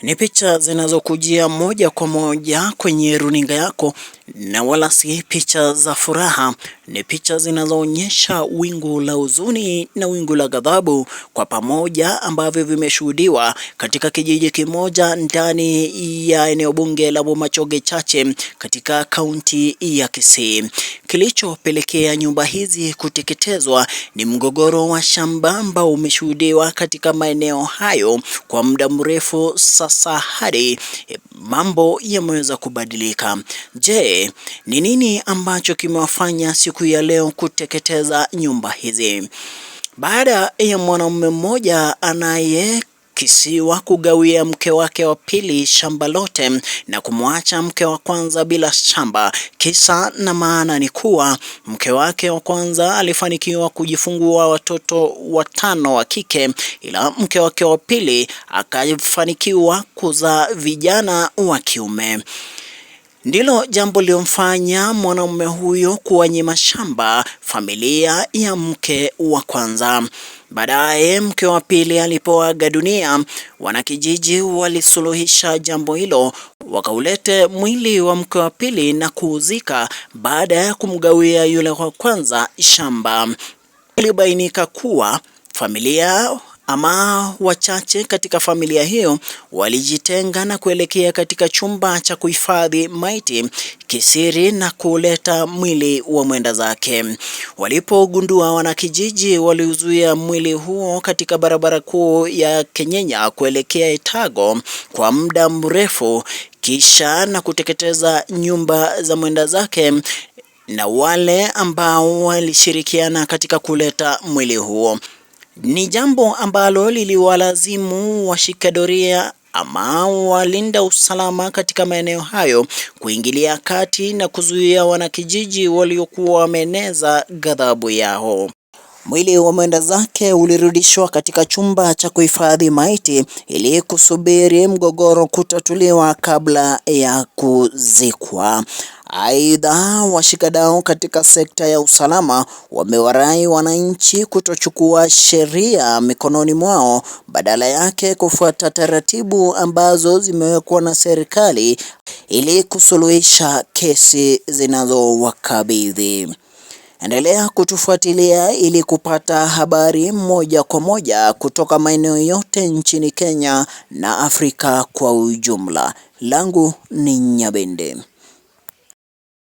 Ni picha zinazokujia moja kwa moja kwenye runinga yako, na wala si picha za furaha. Ni picha zinazoonyesha wingu la huzuni na wingu la ghadhabu kwa pamoja, ambavyo vimeshuhudiwa katika kijiji kimoja ndani ya eneo bunge la Bomachoge Chache katika kaunti ya Kisii. Kilichopelekea nyumba hizi kuteketezwa ni mgogoro wa shamba ambao umeshuhudiwa katika maeneo hayo kwa muda mrefu sasa, hadi mambo yameweza kubadilika. Je, ni nini ambacho kimewafanya siku ya leo kuteketeza nyumba hizi? Baada ya mwanamume mmoja anayekisiwa kugawia mke wake wa pili shamba lote na kumwacha mke wa kwanza bila shamba. Kisa na maana ni kuwa mke wake wa kwanza alifanikiwa kujifungua watoto 5 wa kike, ila mke wake wa pili akafanikiwa kuzaa vijana wa kiume. Ndilo jambo liomfanya mwanamume huyo kuwanyima shamba familia ya mke wa kwanza. Baadaye mke wa pili alipoaga dunia, wanakijiji walisuluhisha jambo hilo, wakaulete mwili wa mke wa pili na kuuzika baada ya kumgawia yule wa kwanza shamba. Ilibainika kuwa familia ama wachache katika familia hiyo walijitenga na kuelekea katika chumba cha kuhifadhi maiti kisiri na kuleta mwili wa mwenda zake. Walipogundua, wanakijiji waliuzuia mwili huo katika barabara kuu ya Kenyenya kuelekea Itago kwa muda mrefu, kisha na kuteketeza nyumba za mwenda zake na wale ambao walishirikiana katika kuleta mwili huo. Ni jambo ambalo liliwalazimu washika doria ama walinda usalama katika maeneo hayo kuingilia kati na kuzuia wanakijiji waliokuwa wameneza ghadhabu yao. Mwili wa mwenda zake ulirudishwa katika chumba cha kuhifadhi maiti ili kusubiri mgogoro kutatuliwa kabla ya kuzikwa. Aidha, washikadau katika sekta ya usalama wamewarai wananchi kutochukua sheria mikononi mwao, badala yake kufuata taratibu ambazo zimewekwa na serikali ili kusuluhisha kesi zinazowakabidhi. Endelea kutufuatilia ili kupata habari moja kwa moja kutoka maeneo yote nchini Kenya na Afrika kwa ujumla. Langu ni Nyabende.